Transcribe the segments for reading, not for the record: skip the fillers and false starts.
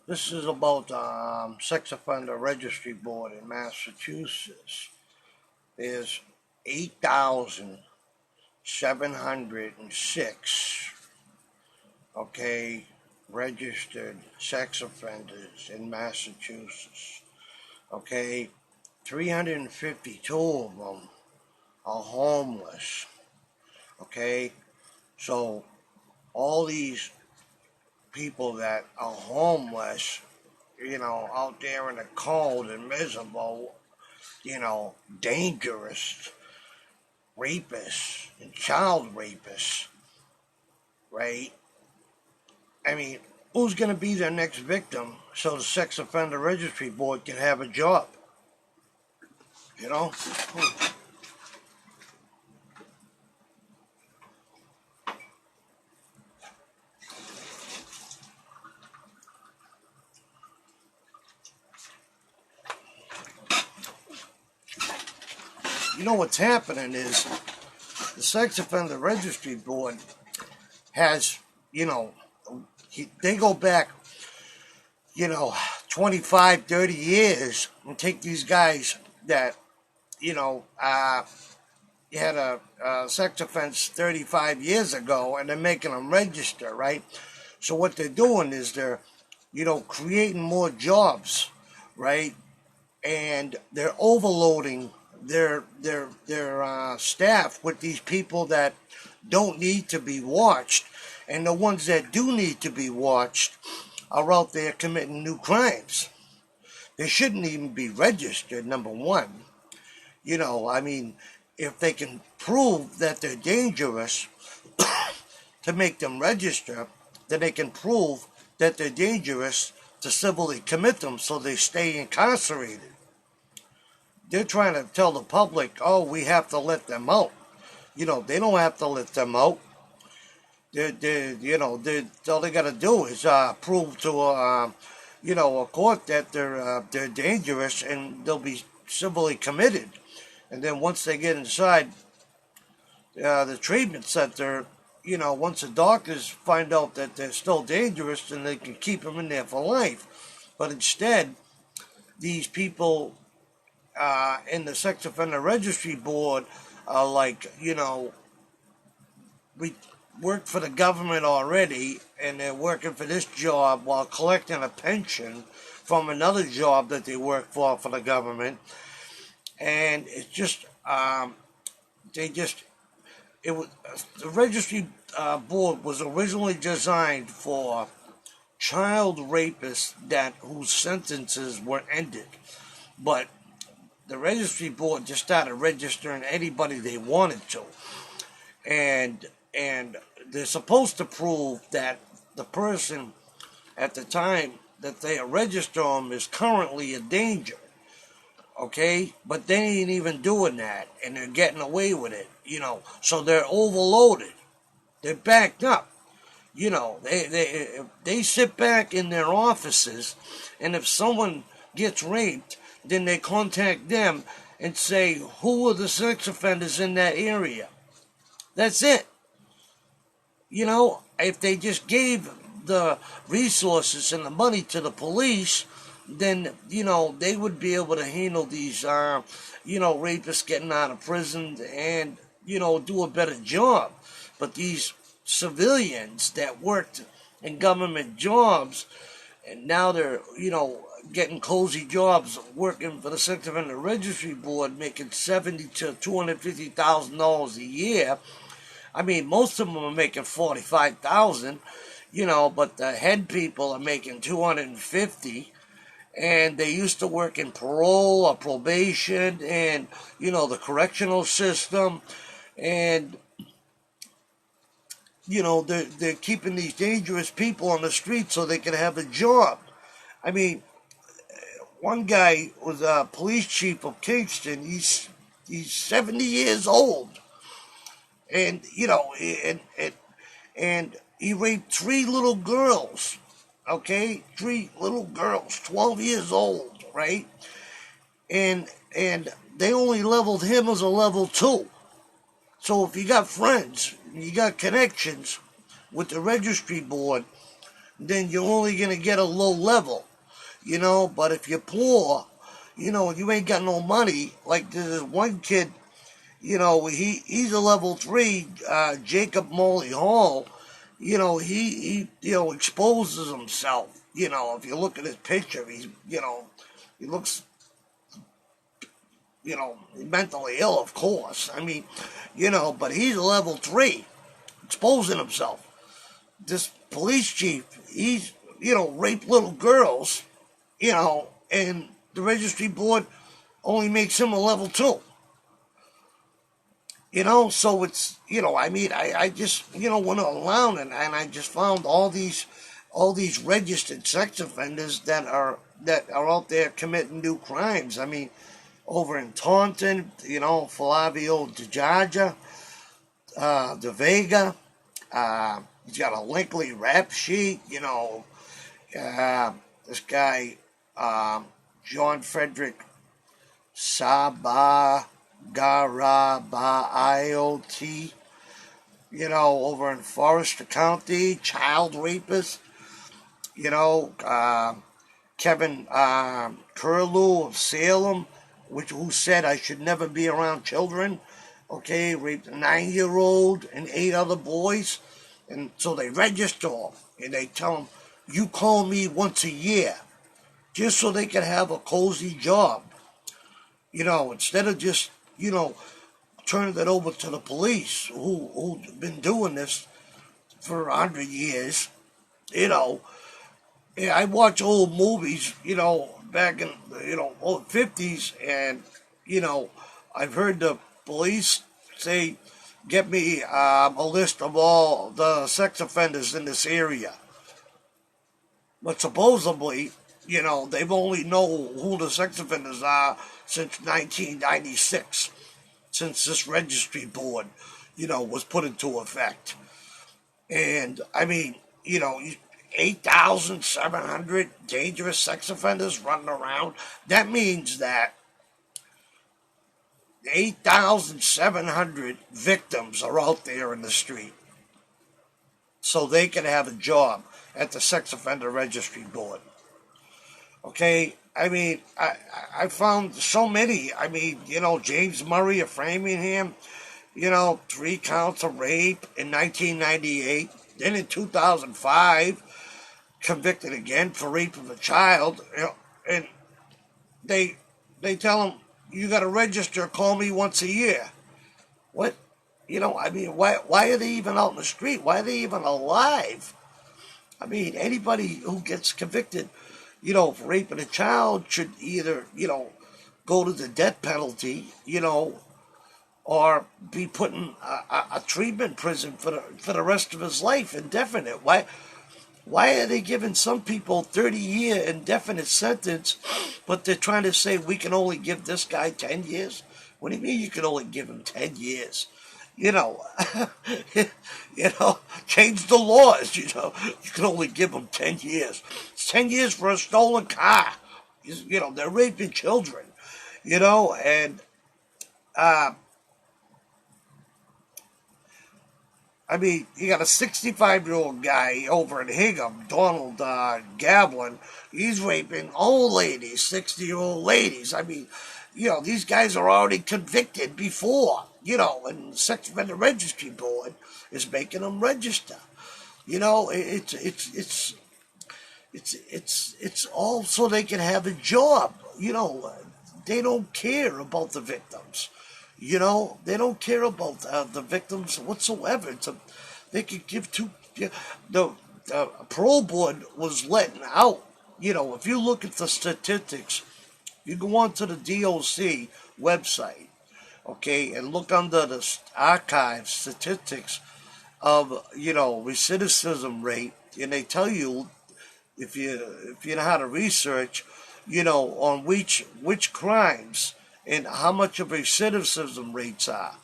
This is about sex offender registry board in Massachusetts. There's 8,706, okay, registered sex offenders in Massachusetts. Okay, 352 of them are homeless. Okay, so all these people that are homeless, out there in the cold and miserable, dangerous rapists and child rapists, right? I mean, who's going to be their next victim so the sex offender registry board can have a job? You know? You know what's happening is the sex offender registry board has, they go back, 25, 30 years and take these guys that, had a sex offense 35 years ago and they're making them register, right? So what they're doing is they're, creating more jobs, right? And they're overloading their staff with these people that don't need to be watched, and the ones that do need to be watched are out there committing new crimes. They shouldn't even be registered, number one. I mean, if they can prove that they're dangerous to make them register, then they can prove that they're dangerous to civilly commit them so they stay incarcerated. They're trying to tell the public, oh, we have to let them out. They don't have to let them out. All they got to do is prove to, a court that they're dangerous and they'll be civilly committed. And then once they get inside the treatment center, once the doctors find out that they're still dangerous, then they can keep them in there for life. But instead, these people in the sex offender registry board are like, we work for the government already and they're working for this job while collecting a pension from another job that they work for the government. And it's just, it was, the registry board was originally designed for child rapists whose sentences were ended. But the registry board just started registering anybody they wanted to. And they're supposed to prove that the person at the time that they register them is currently a danger. Okay? But they ain't even doing that, and they're getting away with it, So they're overloaded. They're backed up. They sit back in their offices, and if someone gets raped, then they contact them and say, who are the sex offenders in that area? That's it. If they just gave the resources and the money to the police, then, they would be able to handle these, rapists getting out of prison and, do a better job. But these civilians that worked in government jobs, and now they're, getting cozy jobs working for the sex offender registry board, making $70,000 to $250,000 a year. I mean, most of them are making $45,000, but the head people are making $250,000, and they used to work in parole or probation and, the correctional system, and, they're keeping these dangerous people on the street so they can have a job. I mean, one guy was a police chief of Kingston. He's 70 years old, and and he raped three little girls. Okay, three little girls, 12 years old, right? And they only leveled him as a level 2. So if you got friends, you got connections with the registry board, then you're only going to get a low level, but if you're poor, you ain't got no money. Like there's one kid, he's a level 3, Jacob Molly Hall. He exposes himself. If you look at his picture, he looks, mentally ill, of course. I mean, but he's a level 3, exposing himself. This police chief, he's, raped little girls, and the registry board only makes him a level 2. So it's, I just, went around and I just found all these registered sex offenders that are out there committing new crimes. I mean, over in Taunton, Flavio De Jaja, De Vega, he's got a lengthy rap sheet, this guy, John Frederick Sabah Garabayot, over in Forrester County, child rapist, Kevin Curlew of Salem, who said I should never be around children, raped a 9-year-old and 8 other boys, and so they register them, and they tell them, you call me once a year, just so they can have a cozy job, instead of just, turning it over to the police who've been doing this for 100 years, Yeah, I watch old movies, back in, old 50s, and, I've heard the police say, get me a list of all the sex offenders in this area. But supposedly, they've only know who the sex offenders are since 1996, since this registry board, was put into effect. And, I mean, 8,700 dangerous sex offenders running around. That means that 8,700 victims are out there in the street so they can have a job at the sex offender registry board. Okay, I mean, I found so many. I mean, James Murray of Framingham, 3 counts of rape in 1998. Then in 2005, convicted again for rape of a child. And they tell him, you got to register, call me once a year. What? Why are they even out in the street? Why are they even alive? I mean, anybody who gets convicted, for raping a child should either, go to the death penalty, or be put in a treatment prison for the rest of his life, indefinite. Why are they giving some people 30-year indefinite sentence, but they're trying to say we can only give this guy 10 years? What do you mean you can only give him 10 years? Change the laws, you can only give them 10 years. It's 10 years for a stolen car. They're raping children, and, I mean, you got a 65-year-old guy over in Hingham, Donald Gavlin. He's raping old ladies, 60-year-old ladies. I mean, these guys are already convicted before, and the Sex Offender Registry Board is making them register. It's all so they can have a job. They don't care about the victims. They don't care about the victims whatsoever. They could give to the parole board was letting out. If you look at the statistics, you go onto the DOC website, and look under the archive statistics of recidivism rate, and they tell you if you know how to research, on which crimes and how much of recidivism rates are,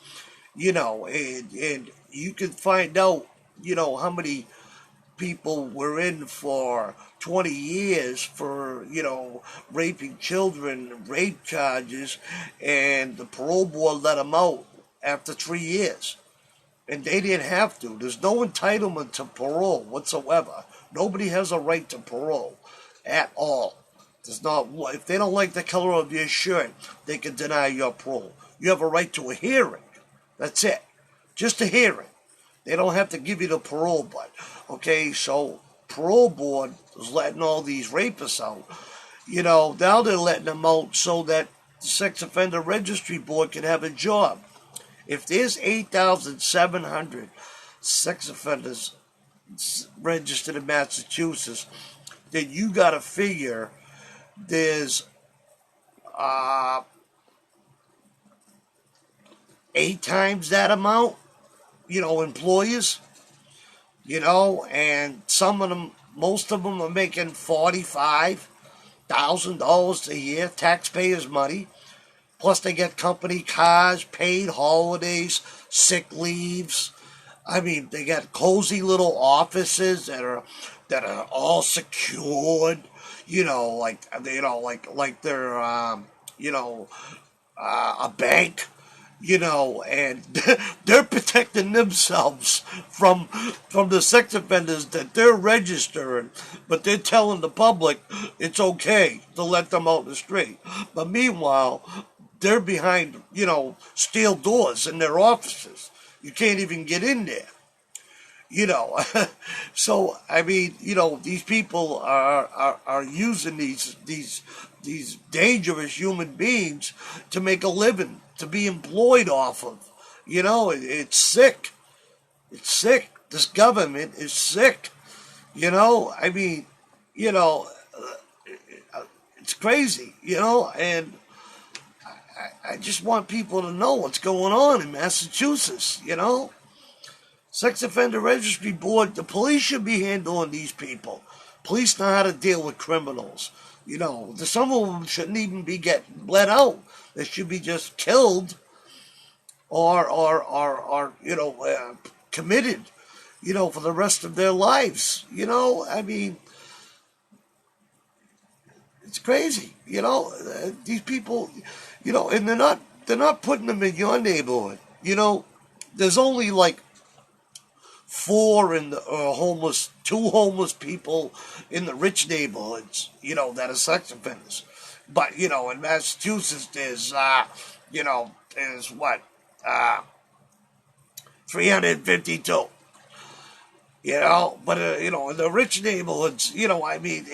and you can find out, how many people were in for 20 years for, raping children, rape charges, and the parole board let them out after 3 years. And they didn't have to. There's no entitlement to parole whatsoever Nobody has a right to parole at all. Does not. If they don't like the color of your shirt, they can deny your parole. You have a right to a hearing. That's it. Just a hearing. They don't have to give you the parole, but okay. So parole board is letting all these rapists out. Now they're letting them out so that the sex offender registry board can have a job. If there's 8,700 sex offenders registered in Massachusetts, then you got to figure there's 8 times that amount, employers, and most of them are making $45,000 a year, taxpayers' money. Plus, they get company cars, paid holidays, sick leaves. I mean, they got cozy little offices that are all secured. Like they're a bank. And they're protecting themselves from the sex offenders that they're registering, but they're telling the public it's okay to let them out in the street. But meanwhile, they're behind, steel doors in their offices. You can't even get in there. So I mean, these people are using these dangerous human beings to make a living, to be employed off of. It's sick. It's sick. This government is sick. I mean, it's crazy. And I just want people to know what's going on in Massachusetts. Sex Offender Registry Board, the police should be handling these people. Police know how to deal with criminals. Some of them shouldn't even be getting let out. They should be just killed or committed, for the rest of their lives. I mean, it's crazy. These people, and they're not putting them in your neighborhood. There's only like 4 in the two homeless people in the rich neighborhoods, that are sex offenders. But, in Massachusetts, there's 352. But, in the rich neighborhoods, I mean,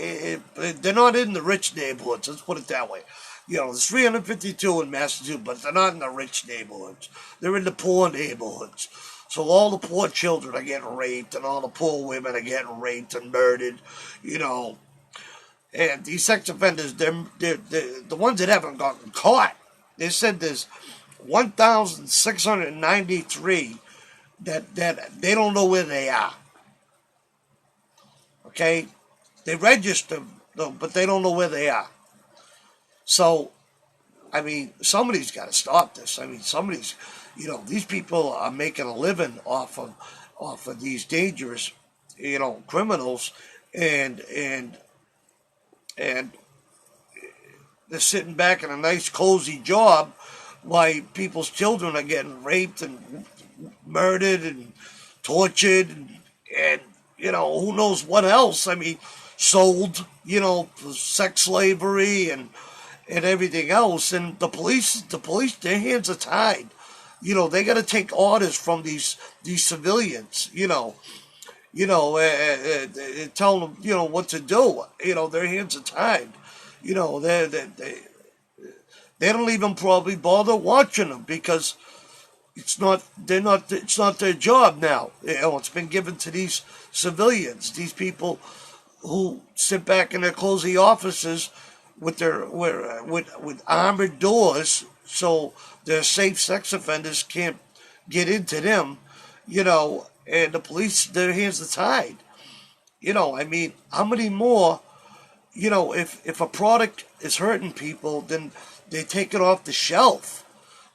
they're not in the rich neighborhoods, let's put it that way. There's 352 in Massachusetts, but they're not in the rich neighborhoods. They're in the poor neighborhoods. So all the poor children are getting raped, and all the poor women are getting raped and murdered, And these sex offenders, they're the ones that haven't gotten caught. They said there's 1,693 that they don't know where they are. Okay? They register them, but they don't know where they are. So, I mean, somebody's got to stop this. I mean, these people are making a living off of these dangerous, criminals, and they're sitting back in a nice cozy job while people's children are getting raped and murdered and tortured and who knows what else. I mean, sold, for sex slavery and everything else. And the police, their hands are tied. They got to take orders from these civilians, tell them, what to do. Their hands are tied. They don't even probably bother watching them because it's not their job now. It's been given to these civilians, these people who sit back in their cozy offices with armored doors, so their safe sex offenders can't get into them, and the police, their hands are tied. I mean, how many more, if a product is hurting people, then they take it off the shelf.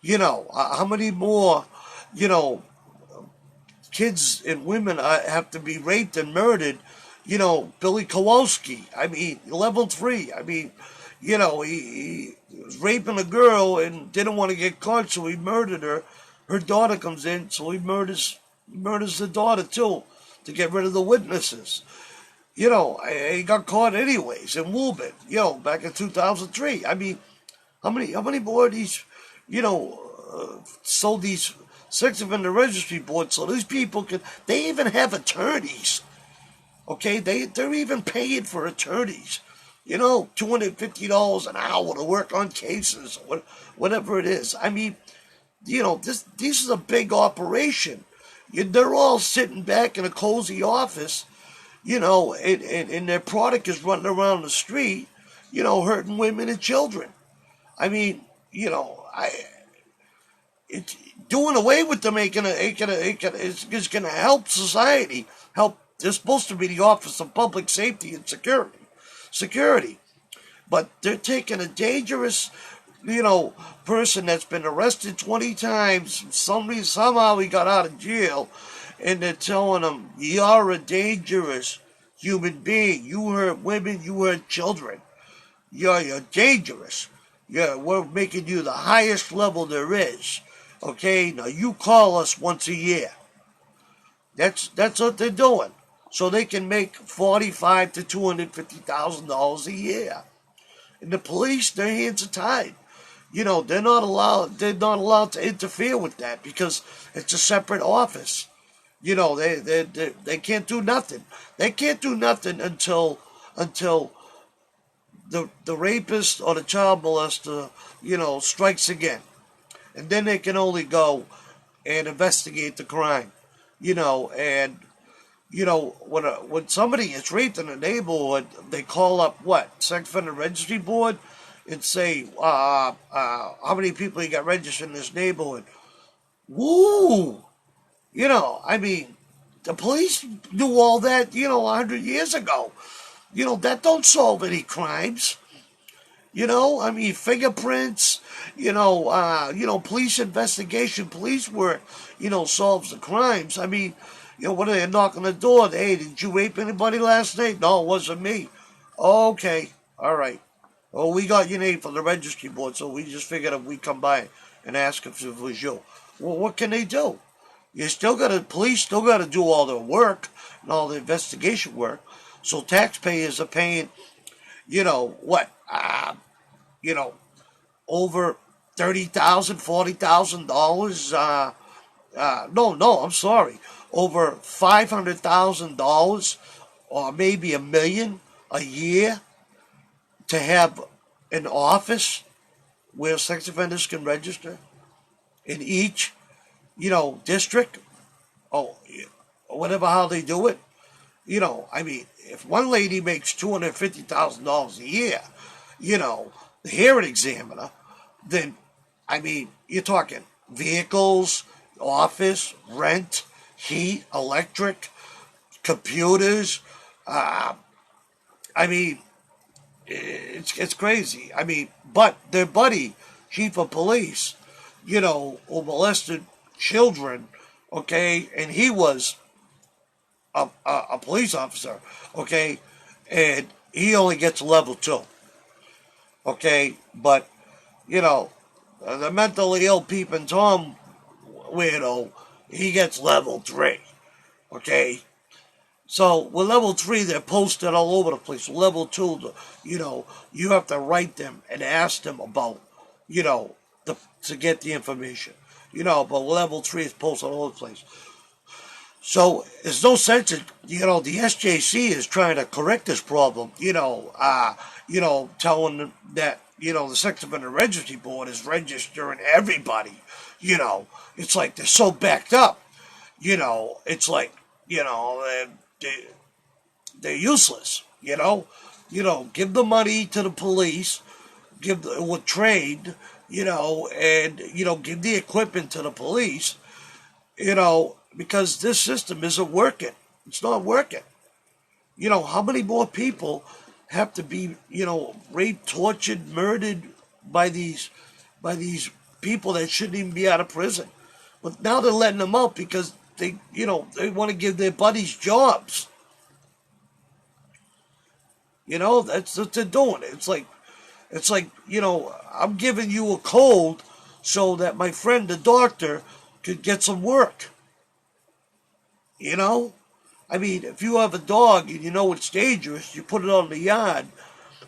How many more, kids and women have to be raped and murdered? Billy Kowalski, I mean, level 3, I mean, he was raping a girl and didn't want to get caught, so he murdered her. Her daughter comes in, so he murders the daughter too, to get rid of the witnesses. He got caught anyways in Woolman, back in 2003. I mean, how many more of these, sold these sex offender registry boards so these people they even have attorneys. Okay, they're even paying for attorneys. $250 an hour to work on cases, whatever it is. I mean, this is a big operation. They're all sitting back in a cozy office, and their product is running around the street, hurting women and children. I mean, it's doing away with them is gonna help society. Help. They're supposed to be the Office of Public Safety and Security, but they're taking a dangerous, person that's been arrested 20 times. Somehow he got out of jail, and they're telling him, "You're a dangerous human being. You hurt women. You hurt children. You're dangerous. We're making you the highest level there is. Okay, now you call us once a year." That's what they're doing, so they can make $45 to $250,000 a year. And the police, their hands are tied. They're not allowed. They're not allowed to interfere with that because it's a separate office. They can't do nothing. They can't do nothing until the rapist or the child molester, strikes again. And then they can only go and investigate the crime. And when somebody is raped in a neighborhood, they call up sex offender registry board, and say, how many people you got registered in this neighborhood? Woo! I mean, the police knew all that, 100 years ago. That don't solve any crimes. I mean, fingerprints, police investigation, police work, solves the crimes. I mean, what are they knocking on the door? Hey, did you rape anybody last night? No, it wasn't me. Okay, all right. Well, we got your name from the registry board, so we just figured if we come by and ask if it was you. Well, what can they do? Police still got to do all the work and all the investigation work. So taxpayers are paying, over $30,000, $40,000. No, I'm sorry, over $500,000 or maybe $1 million a year to have an office where sex offenders can register in each, district, or whatever, how they do it. I mean, if one lady makes $250,000 a year, the hearing examiner, then, I mean, you're talking vehicles, office, rent, heat, electric, computers. I mean, it's crazy. I mean, but their buddy, chief of police, who molested children, okay, and he was a police officer, okay, and he only gets level 2, okay, but, the mentally ill peeping Tom weirdo, he gets level 3, okay. So with level 3, they're posted all over the place. Level 2, you have to write them and ask them about, to get the information. But level 3 is posted all over the place. So there's no sense in, the SJC is trying to correct this problem, telling them that, the Sex Offender Registry Board is registering everybody. It's like they're so backed up. It's like, they're useless, give the money to the police, with trade, and, give the equipment to the police, because this system isn't working. It's not working. How many more people have to be, raped, tortured, murdered by these people that shouldn't even be out of prison? But now they're letting them out because they want to give their buddies jobs. That's what they're doing. It's like, I'm giving you a cold so that my friend, the doctor, could get some work. I mean, if you have a dog and you know it's dangerous, you put it on the yard,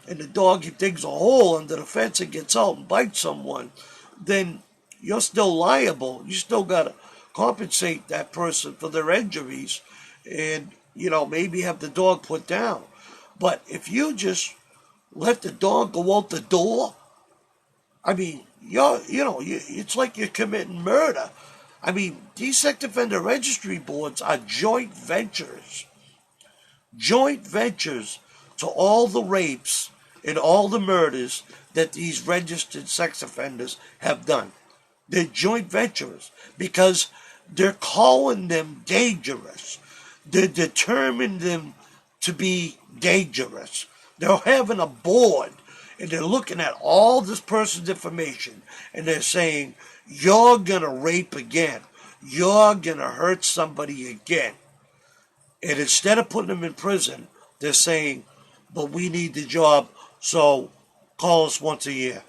and the dog digs a hole under the fence and gets out and bites someone, then you're still liable. You still got to compensate that person for their injuries and, maybe have the dog put down. But if you just let the dog go out the door, I mean, it's like you're committing murder. I mean, these sex offender registry boards are joint ventures to all the rapes and all the murders that these registered sex offenders have done. They're joint ventures because they're calling them dangerous. They're determining them to be dangerous. They're having a board and they're looking at all this person's information and they're saying, you're going to rape again. You're going to hurt somebody again. And instead of putting them in prison, they're saying, but we need the job, so call us once a year.